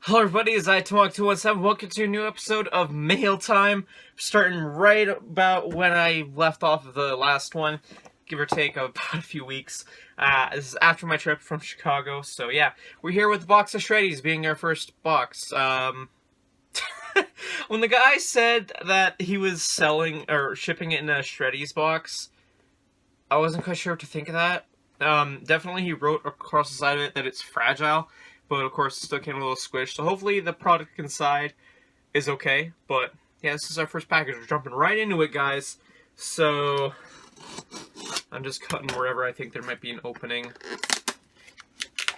Hello everybody, it's TMOG 217. Welcome to a new episode of Mail Time. Starting right about when I left off of the last one, give or take about a few weeks. This is after my trip from Chicago, so yeah. We're here with the box of Shreddies being our first box. When the guy said that he was selling, or shipping it in a Shreddies box, I wasn't quite sure what to think of that. Definitely he wrote across the side of it that it's fragile. But of course, it still came a little squished. So hopefully the product inside is okay. But yeah, this is our first package. We're jumping right into it, guys. So I'm just cutting wherever I think there might be an opening.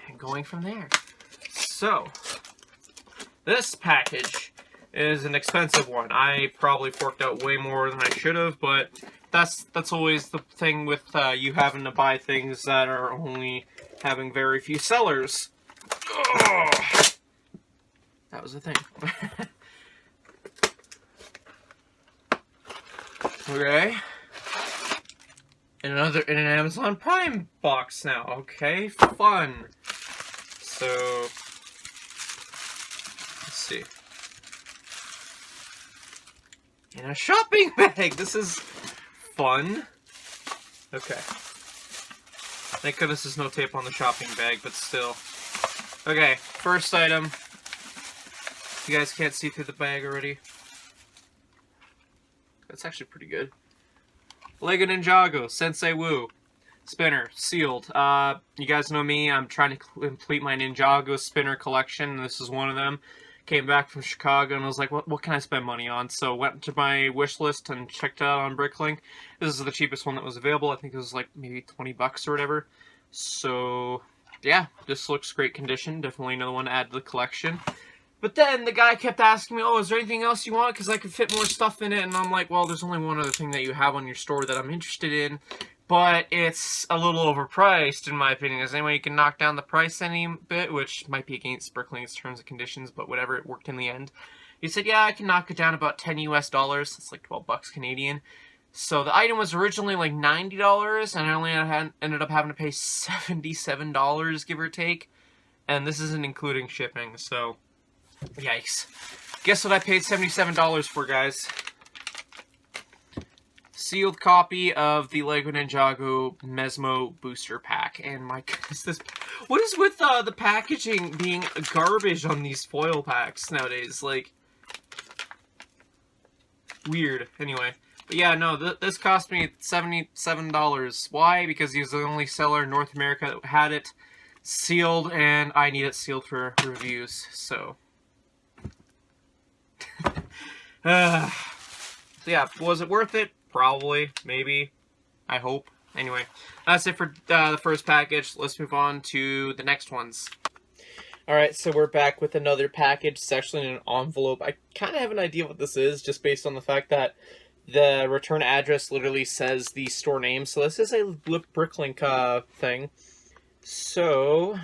And going from there. So this package is an expensive one. I probably forked out way more than I should have. But that's always the thing with you having to buy things that are only having very few sellers. Oh, that was the thing. Okay. In an Amazon Prime box now. Okay, fun. So let's see. In a shopping bag. This is fun. Okay. Thank goodness there's no tape on the shopping bag, but still. Okay, first item. You guys can't see through the bag already. That's actually pretty good. Lego Ninjago, Sensei Wu. Spinner, sealed. You guys know me, I'm trying to complete my Ninjago spinner collection. This is one of them. Came back from Chicago and was like, what can I spend money on? So went to my wish list and checked it out on Bricklink. This is the cheapest one that was available. I think it was like maybe 20 bucks or whatever. So yeah, this looks great condition. Definitely another one to add to the collection. But then the guy kept asking me, oh, is there anything else you want? Because I could fit more stuff in it. And I'm like, well, there's only one other thing that you have on your store that I'm interested in. But it's a little overpriced, in my opinion. Is there any way you can knock down the price any bit? Which might be against Bricklink's terms and conditions, but whatever, it worked in the end. He said, yeah, I can knock it down about 10 US dollars. That's like 12 bucks Canadian. So the item was originally like $90, and I only ended up having to pay $77, give or take. And this isn't including shipping, so yikes. Guess what I paid $77 for, guys? Sealed copy of the Lego Ninjago Mesmo Booster Pack. And my goodness, what is with the packaging being garbage on these foil packs nowadays? Like, weird. Anyway. But yeah, no, this cost me $77. Why? Because he was the only seller in North America that had it sealed, and I need it sealed for reviews, so. So yeah, was it worth it? Probably, maybe, I hope. Anyway, that's it for the first package. Let's move on to the next ones. Alright, so we're back with another package. It's actually in an envelope. I kind of have an idea what this is, just based on the fact that the return address literally says the store name. So this is a Bricklink thing. So,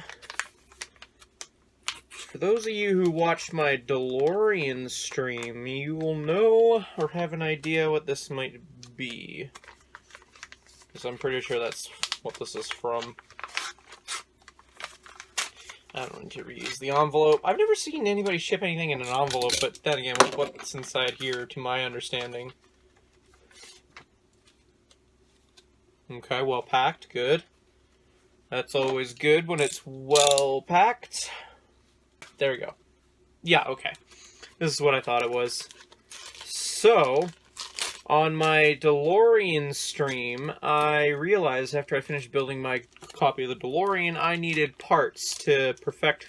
for those of you who watched my DeLorean stream, you will know or have an idea what this might be. Because I'm pretty sure that's what this is from. I don't need to reuse the envelope. I've never seen anybody ship anything in an envelope, but then again, what's inside here, to my understanding. Okay, well packed, good. That's always good when it's well packed. There we go. Yeah, okay. This is what I thought it was. So, on my DeLorean stream, I realized after I finished building my copy of the DeLorean, I needed parts to perfect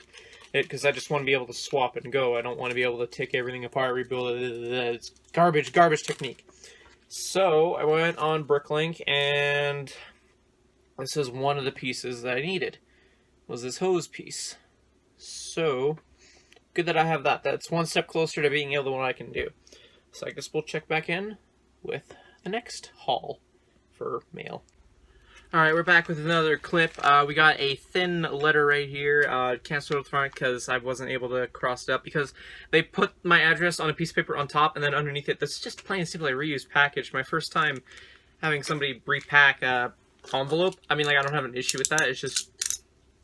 it, because I just want to be able to swap and go. I don't want to be able to take everything apart, rebuild it. It's garbage technique. So, I went on Bricklink, and this is one of the pieces that I needed, was this hose piece. So, good that I have that. That's one step closer to being able to what I can do. So I guess we'll check back in with the next haul for mail. Alright, we're back with another clip. We got a thin letter right here. Can't show it front because I wasn't able to cross it up because they put my address on a piece of paper on top and then underneath it. This is just plain and simply a reused package. My first time having somebody repack a envelope. I mean, like, I don't have an issue with that. It's just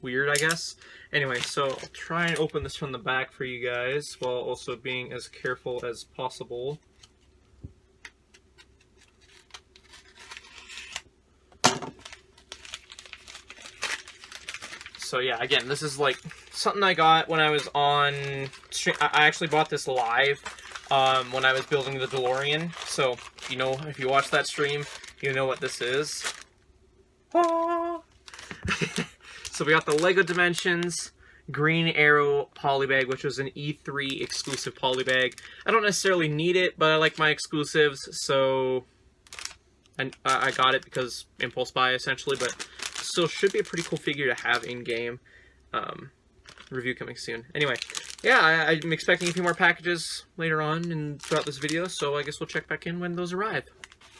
weird, I guess. Anyway, so I'll try and open this from the back for you guys, while also being as careful as possible. So yeah, again, this is like something I got when I was on stream. I actually bought this live when I was building the DeLorean. So, you know, if you watch that stream, you know what this is. Ah! So we got the Lego Dimensions Green Arrow polybag, which was an E3 exclusive polybag. I don't necessarily need it, but I like my exclusives, so I got it because impulse buy, essentially, but still should be a pretty cool figure to have in-game. Review coming soon. Anyway, yeah, I'm expecting a few more packages later on and throughout this video, so I guess we'll check back in when those arrive.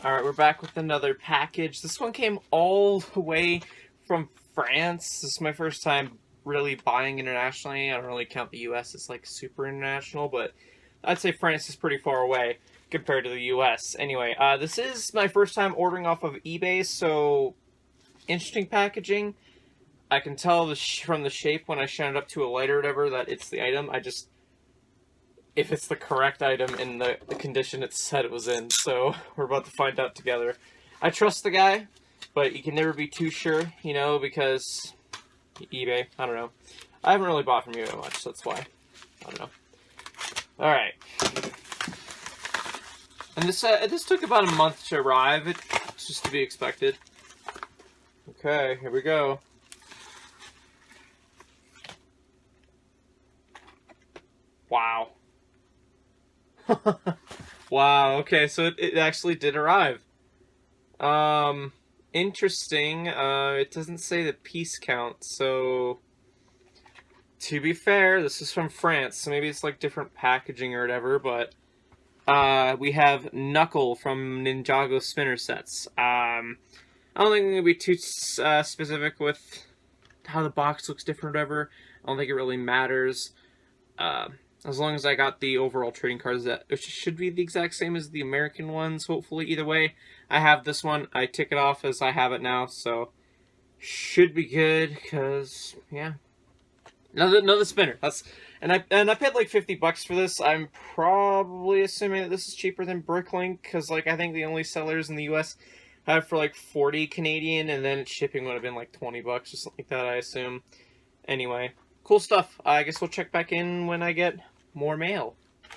Alright, we're back with another package. This one came all the way from France. This is my first time really buying internationally. I don't really count the US as like super international, but I'd say France is pretty far away compared to the US. Anyway, this is my first time ordering off of eBay, so interesting packaging. I can tell from the shape when I shine it up to a light or whatever that it's the item. If it's the correct item in the condition it said it was in, so we're about to find out together. I trust the guy, but you can never be too sure, you know, because eBay, I don't know. I haven't really bought from eBay much, so that's why. I don't know. Alright. And this took about a month to arrive. It's just to be expected. Okay, here we go. Wow. Wow, okay, so it actually did arrive. Interesting. It doesn't say the piece count, so to be fair, this is from France, so maybe it's like different packaging or whatever, but we have Knuckle from Ninjago spinner sets. I don't think I'm gonna be too specific with how the box looks different or whatever. I don't think it really matters. As long as I got the overall trading cards, which should be the exact same as the American ones, hopefully. Either way, I have this one. I tick it off as I have it now, so should be good, because, yeah. Another spinner. And I paid like $50 for this. I'm probably assuming that this is cheaper than Bricklink, because like I think the only sellers in the US have for like 40 Canadian, and then shipping would have been like $20 or something like that, I assume. Anyway, cool stuff. I guess we'll check back in when I get more mail.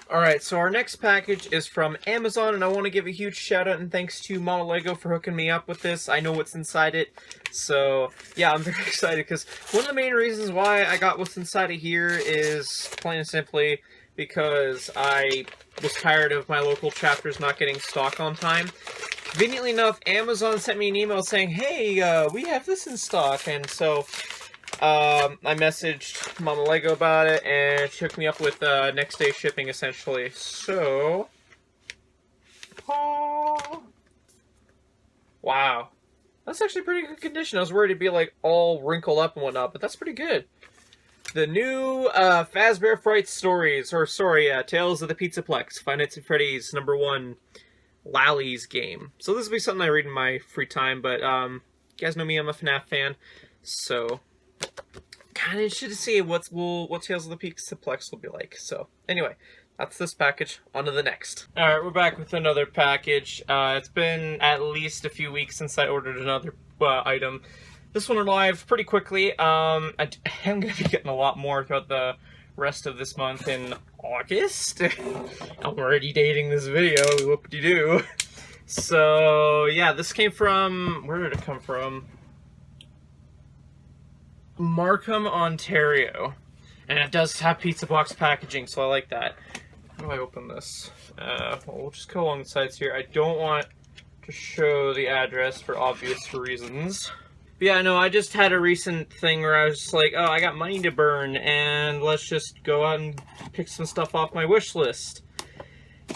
Alright, so our next package is from Amazon, and I want to give a huge shout out and thanks to Mama Lego for hooking me up with this. I know what's inside it, so yeah, I'm very excited, because one of the main reasons why I got what's inside of here is, plain and simply, because I was tired of my local chapters not getting stock on time. Conveniently enough, Amazon sent me an email saying, hey, we have this in stock, and so I messaged Mama Lego about it, and she hooked me up with next day shipping, essentially. So, wow, that's actually pretty good condition. I was worried it'd be like all wrinkled up and whatnot, but that's pretty good. The new Fazbear Fright Stories, or sorry, Tales of the Pizzaplex, Five Nights at Freddy's #1 Lally's game. So this will be something I read in my free time, but you guys know me, I'm a FNAF fan, so kind of interested to see what Tales of the Pizzaplex will be like. So anyway, that's this package. On to the next. Alright, we're back with another package. It's been at least a few weeks since I ordered another item. This one arrived pretty quickly. I am going to be getting a lot more throughout the rest of this month in August. I'm already dating this video, whoop-de-doo. So yeah, this came from, where did it come from? Markham, Ontario, and it does have pizza box packaging, so I like that. How do I open this? Well, we'll just go along the sides here. I don't want to show the address for obvious reasons. But yeah, no, I just had a recent thing where I was just like, oh, I got money to burn, and let's just go out and pick some stuff off my wish list.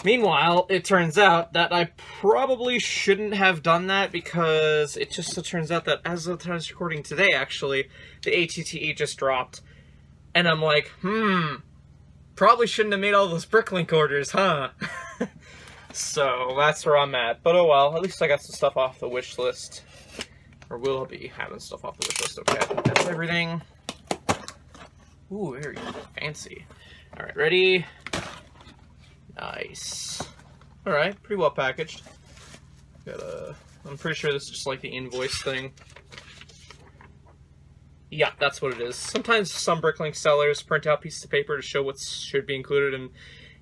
Meanwhile, it turns out that I probably shouldn't have done that, because it just so turns out that as of the time I was recording today, actually, the ATTE just dropped. And I'm like, probably shouldn't have made all those Bricklink orders, huh? So, that's where I'm at. But oh well, at least I got some stuff off the wish list. Or will be having stuff off the wish list, okay. That's everything. Ooh, very fancy. All right, ready? Nice. All right, pretty well packaged. I'm pretty sure this is just like the invoice thing. Yeah, that's what it is. Sometimes some Bricklink sellers print out pieces of paper to show what should be included in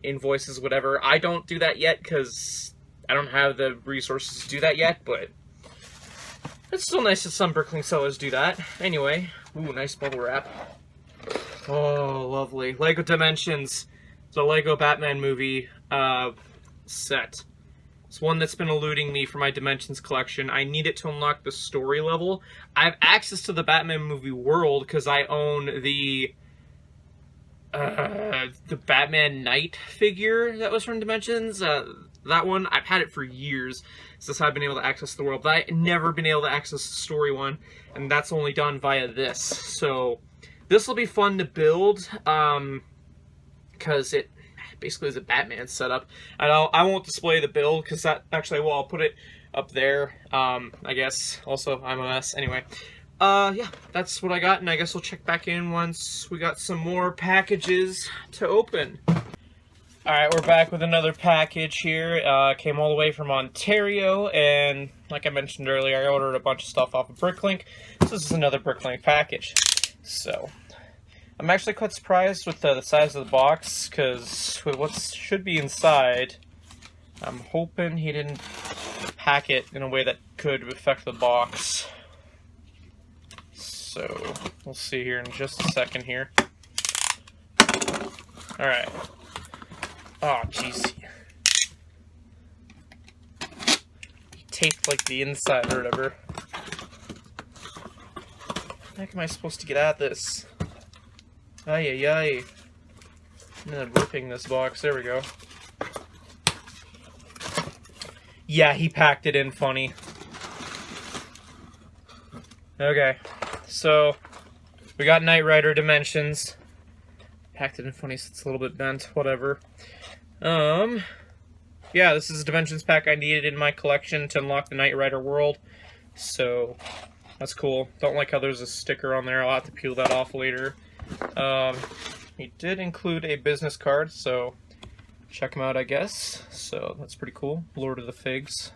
invoices, whatever. I don't do that yet because I don't have the resources to do that yet, but it's still nice that some Bricklink sellers do that. Anyway, ooh, nice bubble wrap. Oh, lovely. Lego Dimensions, the Lego Batman movie set. It's one that's been eluding me for my Dimensions collection. I need it to unlock the story level. I have access to the Batman movie world because I own the Batman Knight figure that was from Dimensions. That one, I've had it for years since I've been able to access the world, but I've never been able to access the story one, and that's only done via this. So this will be fun to build because it basically is a Batman setup. I won't display the build because that actually, well, I'll put it up there. I guess also I'm a mess. Anyway, yeah, that's what I got, and I guess we'll check back in once we got some more packages to open. Alright, we're back with another package here. Came all the way from Ontario, and like I mentioned earlier, I ordered a bunch of stuff off of Bricklink. So this is another Bricklink package. So I'm actually quite surprised with the size of the box, because with what should be inside, I'm hoping he didn't pack it in a way that could affect the box. So we'll see here in just a second here. Alright. Oh, jeez. He taped like the inside or whatever. How the heck am I supposed to get at this? Ay, ay, ay. I'm gonna ripping this box. There we go. Yeah, he packed it in funny. Okay, so we got Knight Rider Dimensions. Packed it in funny, so it's a little bit bent. Whatever. Yeah, this is a Dimensions pack I needed in my collection to unlock the Knight Rider world. So that's cool. Don't like how there's a sticker on there. I'll have to peel that off later. He did include a business card, so check him out, I guess. So that's pretty cool. Lord of the Figs.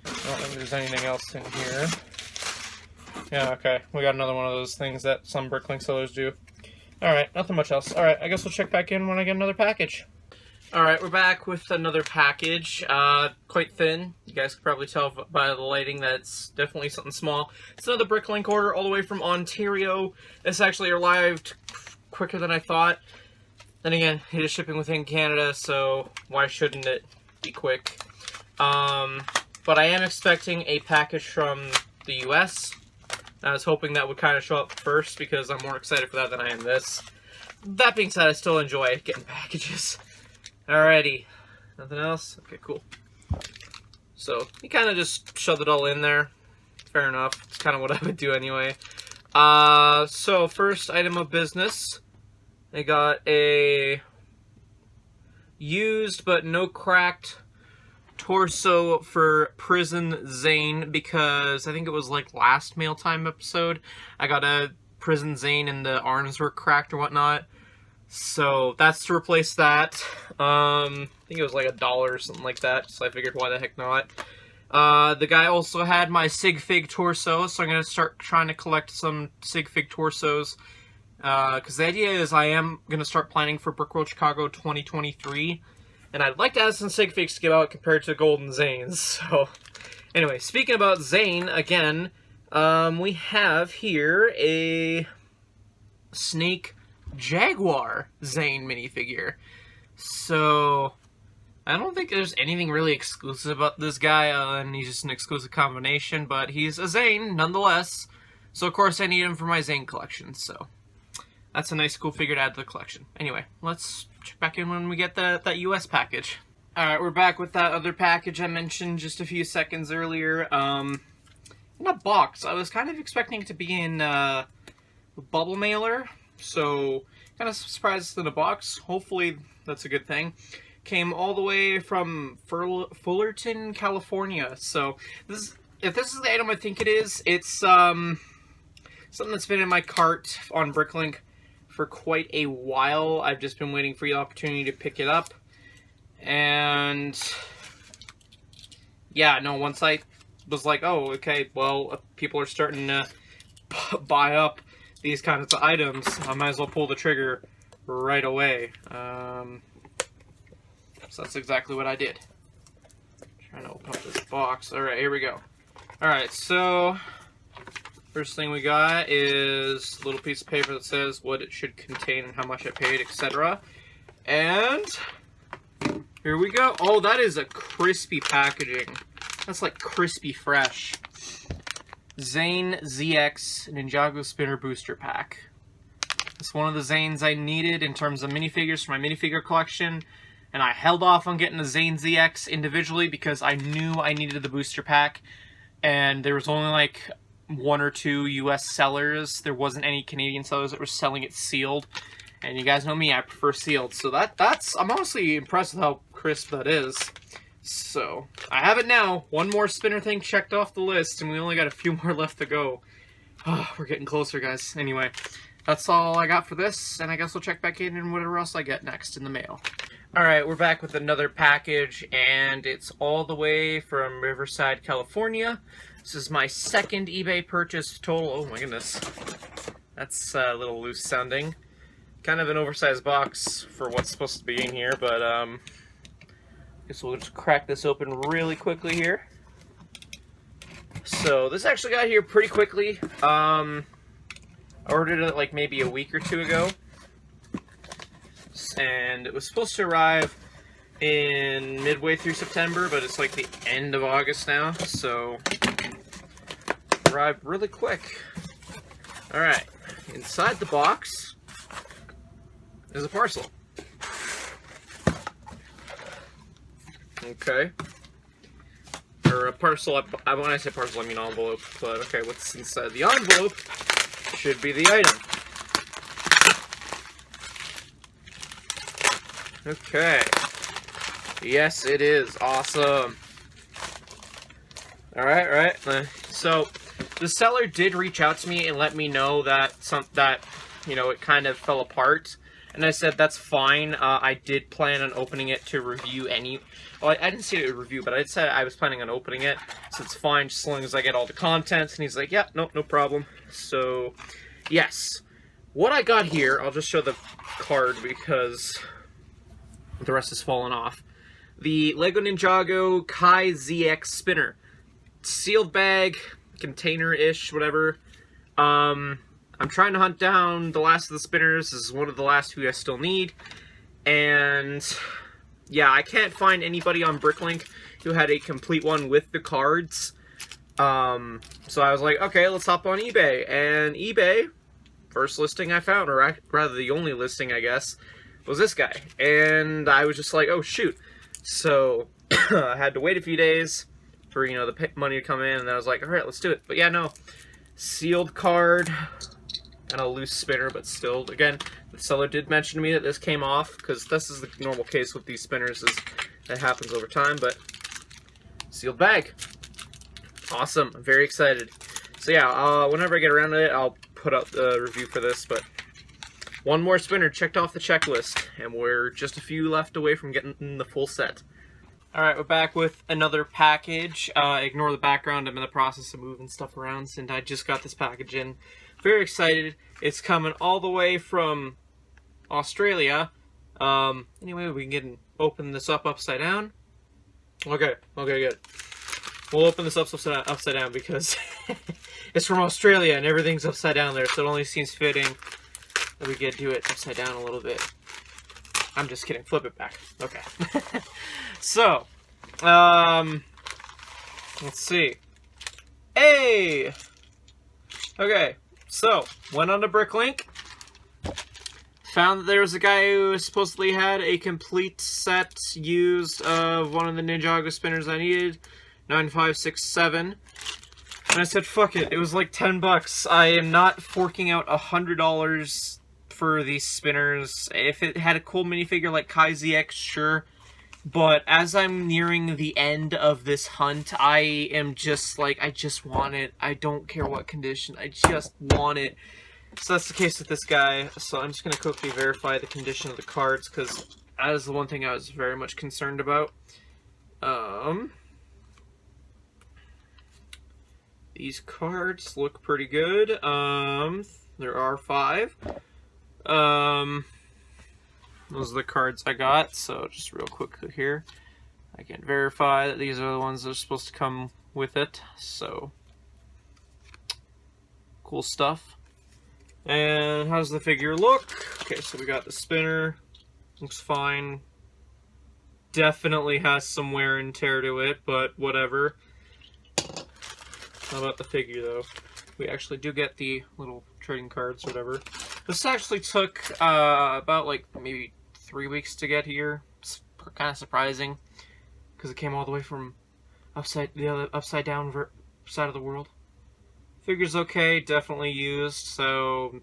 I don't think there's anything else in here. Yeah, okay. We got another one of those things that some Bricklink sellers do. Alright, nothing much else. Alright, I guess we'll check back in when I get another package. Alright, we're back with another package. Quite thin. You guys can probably tell by the lighting that it's definitely something small. It's another Bricklink order all the way from Ontario. This actually arrived quicker than I thought. Then again, it is shipping within Canada, so why shouldn't it be quick? But I am expecting a package from the US. I was hoping that would kind of show up first because I'm more excited for that than I am this. That being said, I still enjoy getting packages. Alrighty. Nothing else? Okay, cool. So, he kind of just shoved it all in there. Fair enough. It's kind of what I would do anyway. So, first item of business. I got a used but no cracked torso for Prison Zane, because I think it was like last mail time episode I got a Prison Zane and the arms were cracked or whatnot, so that's to replace that. I think it was like $1 or something like that, so I figured why the heck not. The guy also had my Sig Fig torso, so I'm going to start trying to collect some Sig Fig torsos, because the idea is I am going to start planning for Brickworld Chicago 2023. And I'd like to have some Sig Figs to give out compared to Golden Zanes. So, anyway, speaking about Zane, again, we have here a Snake Jaguar Zane minifigure. So, I don't think there's anything really exclusive about this guy, and he's just an exclusive combination, but he's a Zane, nonetheless. So, of course, I need him for my Zane collection, so that's a nice, cool figure to add to the collection. Anyway, let's check back in when we get that US package. Alright, we're back with that other package I mentioned just a few seconds earlier. In a box. I was kind of expecting it to be in a bubble mailer, so kind of surprised in a box. Hopefully that's a good thing. Came all the way from Fullerton, California. So if this is the item I think it is, it's something that's been in my cart on Bricklink for quite a while. I've just been waiting for the opportunity to pick it up. And yeah, no, once I was like, oh, okay, well, people are starting to buy up these kinds of items, I might as well pull the trigger right away. So that's exactly what I did. Trying to open up this box. Alright, here we go. Alright, so first thing we got is a little piece of paper that says what it should contain and how much I paid, etc. And here we go. Oh, that is a crispy packaging. That's like crispy fresh. Zane ZX Ninjago Spinner Booster Pack. It's one of the Zanes I needed in terms of minifigures for my minifigure collection. And I held off on getting the Zane ZX individually because I knew I needed the booster pack. And there was only like 1 or 2 US sellers. There wasn't any Canadian sellers that were selling it sealed. And you guys know me, I prefer sealed. So I'm honestly impressed with how crisp that is. So, I have it now. One more spinner thing checked off the list, and we only got a few more left to go. Oh, we're getting closer, guys. Anyway, that's all I got for this, and I guess we'll check back in and whatever else I get next in the mail. Alright, we're back with another package, and it's all the way from Riverside, California. This is my second eBay purchase total. Oh my goodness. That's a little loose sounding. Kind of an oversized box for what's supposed to be in here, but I guess we'll just crack this open really quickly here. So this actually got here pretty quickly. I ordered it like maybe a week or 2 ago. And it was supposed to arrive in midway through September, but it's like the end of August now, so it arrived really quick. Alright, inside the box is a parcel. Okay. Or a parcel, when I say parcel, I mean envelope, but okay, what's inside the envelope should be the item. Okay. Yes, it is. Awesome. Alright. So, the seller did reach out to me and let me know that it kind of fell apart. And I said, that's fine. I did plan on opening it to review well, I didn't say it would review, but I said I was planning on opening it. So it's fine, just as long as I get all the contents. And he's like, yeah, no problem. So, yes. What I got here, I'll just show the card because the rest has fallen off. The Lego Ninjago Kai ZX Spinner. Sealed bag, container-ish, whatever. I'm trying to hunt down the last of the spinners. This is one of the last few I still need. And yeah, I can't find anybody on Bricklink who had a complete one with the cards. So I was like, okay, let's hop on eBay. And eBay, first listing I found, or rather the only listing, I guess, was this guy. And I was just like, oh, shoot. So I had to wait a few days for, the money to come in. And then I was like, all right, let's do it. But yeah, no. Sealed card. And a loose spinner, but still, again, the seller did mention to me that this came off, because this is the normal case with these spinners, is that happens over time, but sealed bag. Awesome. I'm very excited. So yeah, whenever I get around to it, I'll put out the review for this, but one more spinner checked off the checklist, and we're just a few left away from getting the full set. Alright, we're back with another package. Ignore the background, I'm in the process of moving stuff around, and I just got this package in. Very excited. It's coming all the way from Australia. Anyway, we can open this up upside down. Okay, good. We'll open this up upside down because it's from Australia and everything's upside down there, so it only seems fitting that we get to do it upside down a little bit. I'm just kidding. Flip it back. Okay. So, let's see. Hey! Okay. So, went on to Bricklink, found that there was a guy who supposedly had a complete set used of one of the Ninjago spinners I needed, 9567, and I said, fuck it, it was like $10. I am not forking out $100 for these spinners. If it had a cool minifigure like Kai ZX, sure. But as I'm nearing the end of this hunt, I am just like, I just want it. I don't care what condition. I just want it. So that's the case with this guy. So I'm just going to quickly verify the condition of the cards, because that is the one thing I was very much concerned about. These cards look pretty good. There are 5. Those are the cards I got, so just real quick here. I can verify that these are the ones that are supposed to come with it, so cool stuff. And how does the figure look? Okay, so we got the spinner. Looks fine. Definitely has some wear and tear to it, but whatever. How about the figure, though? We actually do get the little trading cards, whatever. This actually took about like maybe 3 weeks to get here. It's kind of surprising because it came all the way from the other upside down side of the world. Figure's okay, definitely used, so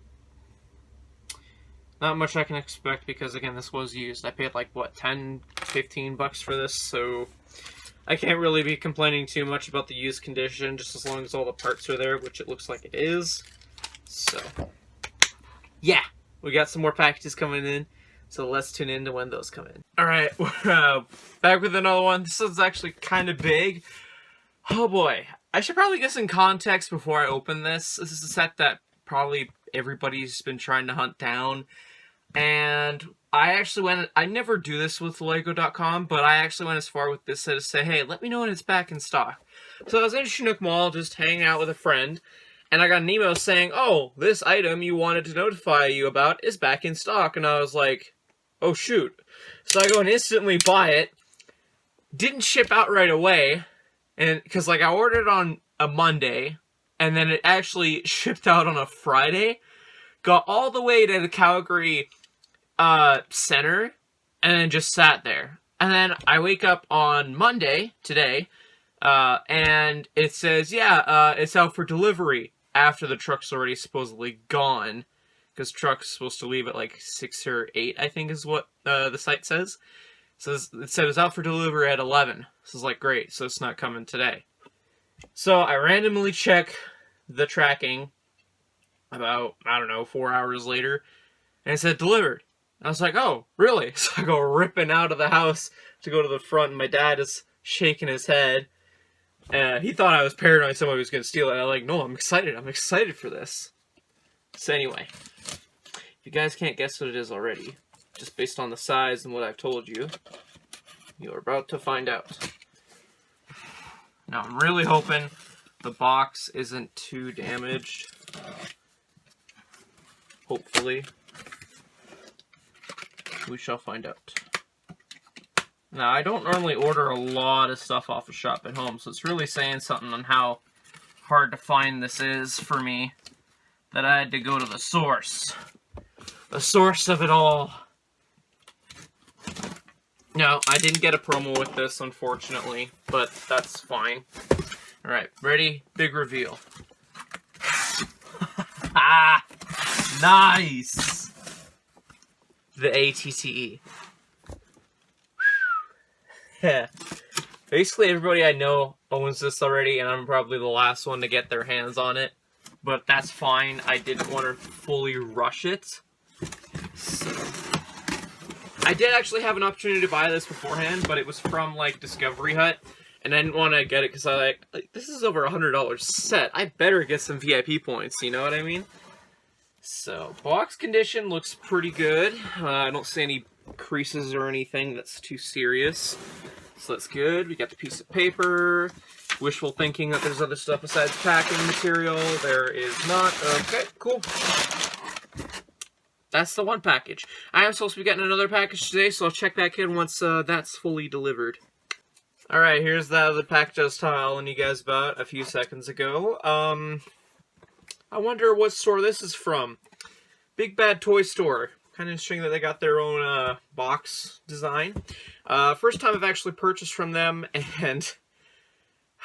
not much I can expect because again this was used. I paid like what, 10-15 bucks for this, so I can't really be complaining too much about the used condition, just as long as all the parts are there, which it looks like it is. So yeah, we got some more packages coming in, so let's tune in to when those come in. Alright, we're back with another one. This is actually kind of big. Oh boy, I should probably get some context before I open this. This is a set that probably everybody's been trying to hunt down, and I actually went, I never do this with Lego.com, but I actually went as far with this set to say, hey, let me know when it's back in stock. So I was in Chinook Mall just hanging out with a friend, and I got an email saying, oh, this item you wanted to notify you about is back in stock. And I was like, oh shoot. So I go and instantly buy it. Didn't ship out right away, and because like I ordered it on a Monday, and then it actually shipped out on a Friday. Got all the way to the Calgary center, and then just sat there. And then I wake up on Monday, today, and it says, yeah, it's out for delivery after the truck's already supposedly gone, because truck's supposed to leave at like 6 or 8, I think is what the site says. So it said it's out for delivery at 11. So it's like, great, so it's not coming today. So I randomly check the tracking about, I don't know, 4 hours later, and it said delivered. I was like, oh, really? So I go ripping out of the house to go to the front, and my dad is shaking his head. He thought I was paranoid somebody was going to steal it. I'm like, no, I'm excited for this. So anyway, if you guys can't guess what it is already, just based on the size and what I've told you, you're about to find out. Now, I'm really hoping the box isn't too damaged. Hopefully. We shall find out. Now, I don't normally order a lot of stuff off of Shop at Home, so it's really saying something on how hard to find this is for me, that I had to go to the source. The source of it all. No, I didn't get a promo with this, unfortunately, but that's fine. Alright, ready? Big reveal. Ah! Nice! The ATTE. Yeah. Basically, everybody I know owns this already, and I'm probably the last one to get their hands on it. But that's fine. I didn't want to fully rush it. So I did actually have an opportunity to buy this beforehand, but it was from, like, Discovery Hut. And I didn't want to get it because I like, this is over $100 set. I better get some VIP points, you know what I mean? So, box condition looks pretty good. I don't see any creases or anything that's too serious. So that's good. We got the piece of paper. Wishful thinking that there's other stuff besides packing material. There is not. Okay, cool. That's the one package. I am supposed to be getting another package today, so I'll check back in once that's fully delivered. Alright, here's the other package I was telling you guys about a few seconds ago. I wonder what store this is from. Big Bad Toy Store. Kind of interesting that they got their own box design. First time I've actually purchased from them, and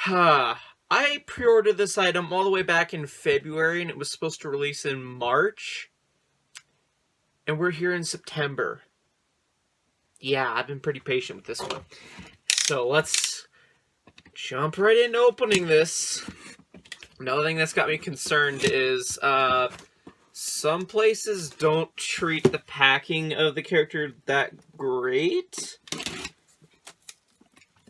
I pre-ordered this item all the way back in February, and it was supposed to release in March. And we're here in September. Yeah, I've been pretty patient with this one. So let's jump right into opening this. Another thing that's got me concerned is Some places don't treat the packing of the character that great.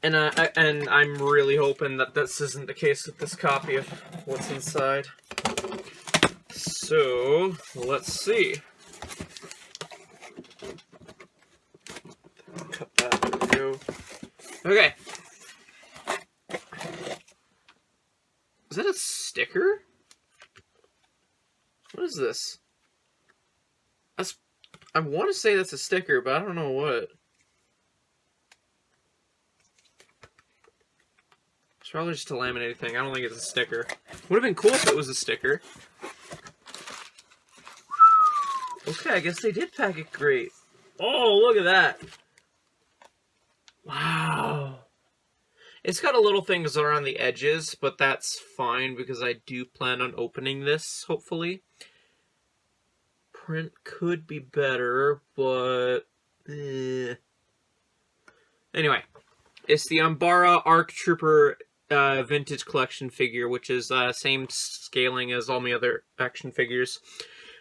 And I'm really hoping that this isn't the case with this copy of what's inside. So, let's see. Cut that, there we go. Okay. Is that a sticker? What is this? I want to say that's a sticker, but I don't know what. It's probably just a laminated thing. I don't think it's a sticker. Would have been cool if it was a sticker. Okay, I guess they did pack it great. Oh, look at that. Wow. It's got a little things around the edges, but that's fine because I do plan on opening this, hopefully. Print could be better, but... Anyway, it's the Ambara Arc Trooper vintage collection figure, which is same scaling as all my other action figures.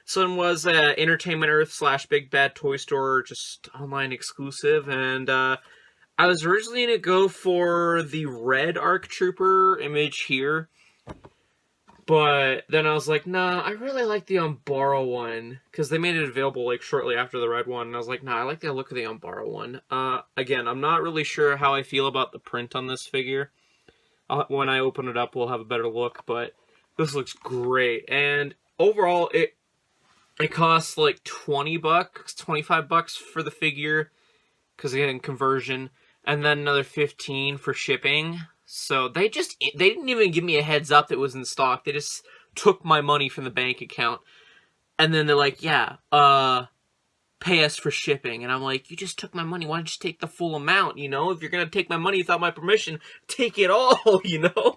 This one was Entertainment Earth / Big Bad Toy Store, just online exclusive, and I was originally going to go for the red Arc Trooper image here, but then I was like, nah, I really like the Ambara one, because they made it available like shortly after the red one, and I was like, nah, I like the look of the Ambara one. Again, I'm not really sure how I feel about the print on this figure. When I open it up, we'll have a better look, but this looks great. And overall, it costs like $20, $25 for the figure, because again, conversion, and then another $15 for shipping. So they didn't even give me a heads up that it was in stock. They just took my money from the bank account, and then they're like, yeah, pay us for shipping. And I'm like, you just took my money. Why don't you take the full amount, you know? If you're going to take my money without my permission, take it all, you know?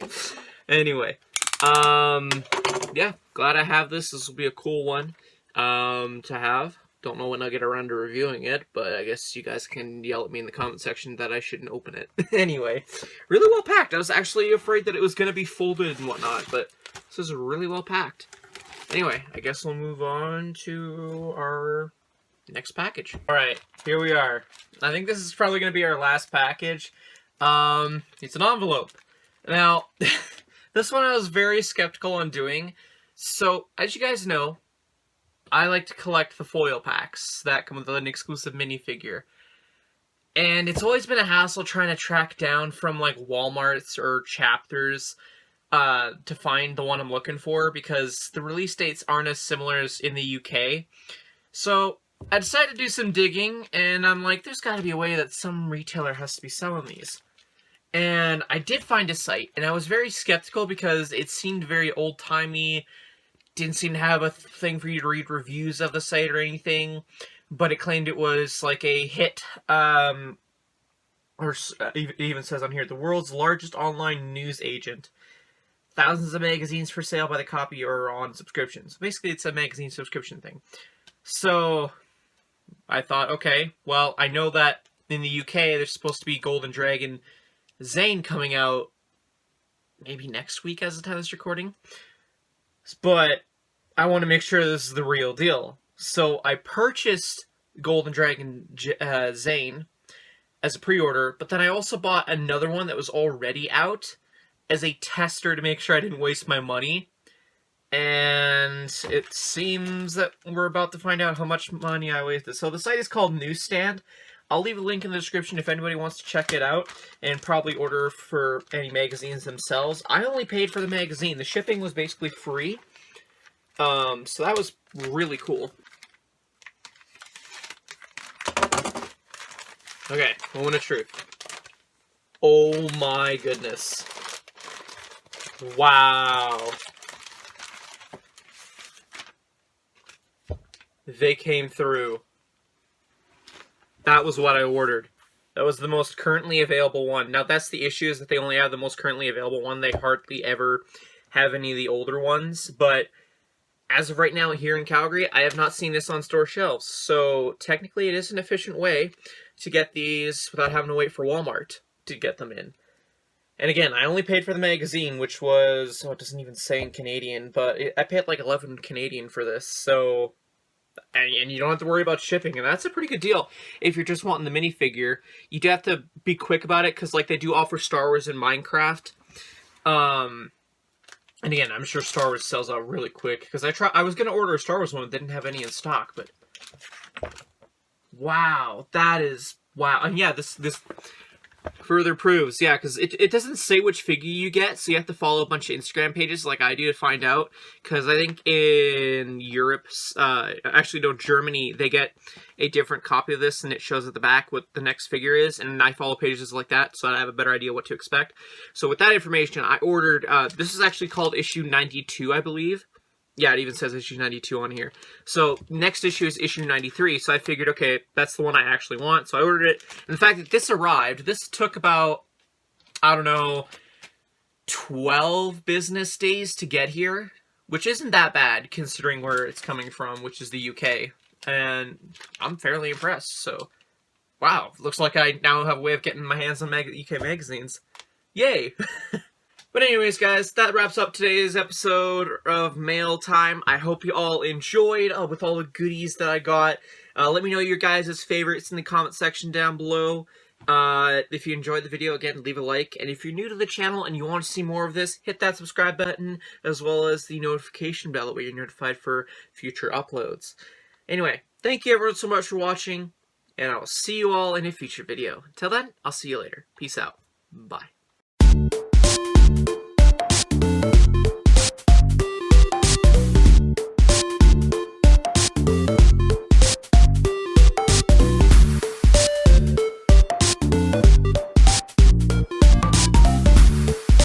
Anyway, yeah, glad I have this. This will be a cool one to have. Don't know when I'll get around to reviewing it, but I guess you guys can yell at me in the comment section that I shouldn't open it. Anyway, really well packed. I was actually afraid that it was going to be folded and whatnot, but this is really well packed. Anyway, I guess we'll move on to our next package. Alright, here we are. I think this is probably going to be our last package. It's an envelope. Now, this one I was very skeptical on doing. So, as you guys know, I like to collect the foil packs that come with an exclusive minifigure. And it's always been a hassle trying to track down from like Walmarts or Chapters to find the one I'm looking for, because the release dates aren't as similar as in the UK. So I decided to do some digging, and I'm like, there's got to be a way that some retailer has to be selling these. And I did find a site, and I was very skeptical because it seemed very old-timey, didn't seem to have a thing for you to read reviews of the site or anything, but it claimed it was like a hit, or it even says on here, the world's largest online news agent. Thousands of magazines for sale by the copy or on subscriptions. Basically, it's a magazine subscription thing. So I thought, okay, well, I know that in the UK there's supposed to be Golden Dragon Zane coming out maybe next week as the time of this recording. But I want to make sure this is the real deal. So I purchased Golden Dragon Zane as a pre-order, but then I also bought another one that was already out as a tester to make sure I didn't waste my money. And it seems that we're about to find out how much money I wasted. So the site is called Newsstand. I'll leave a link in the description if anybody wants to check it out and probably order for any magazines themselves. I only paid for the magazine. The shipping was basically free. So that was really cool. Okay, moment of truth. Oh my goodness. Wow. They came through. That was what I ordered. That was the most currently available one. Now, that's the issue, is that they only have the most currently available one. They hardly ever have any of the older ones. But as of right now here in Calgary, I have not seen this on store shelves. So technically, it is an efficient way to get these without having to wait for Walmart to get them in. And again, I only paid for the magazine, which was, oh, it doesn't even say in Canadian, but I paid like 11 Canadian for this, so, and you don't have to worry about shipping, and that's a pretty good deal. If you're just wanting the minifigure, you do have to be quick about it, because like they do offer Star Wars and Minecraft. And again, I'm sure Star Wars sells out really quick, because I was going to order a Star Wars one that didn't have any in stock, but wow, that is, wow. And yeah, this further proves, yeah, because it doesn't say which figure you get, so you have to follow a bunch of Instagram pages like I do to find out, because I think in Europe, actually no, Germany, they get a different copy of this, and it shows at the back what the next figure is, and I follow pages like that, so I have a better idea what to expect. So with that information, I ordered, this is actually called issue 92, I believe. Yeah, it even says issue 92 on here. So, next issue is issue 93, so I figured, okay, that's the one I actually want, so I ordered it. And the fact that this arrived, this took about, I don't know, 12 business days to get here, which isn't that bad, considering where it's coming from, which is the UK. And I'm fairly impressed, so, wow, looks like I now have a way of getting my hands on UK magazines. Yay! But anyways, guys, that wraps up today's episode of Mail Time. I hope you all enjoyed with all the goodies that I got. Let me know your guys' favorites in the comment section down below. If you enjoyed the video, again, leave a like. And if you're new to the channel and you want to see more of this, hit that subscribe button, as well as the notification bell, where you're notified for future uploads. Anyway, thank you everyone so much for watching, and I will see you all in a future video. Until then, I'll see you later. Peace out. Bye.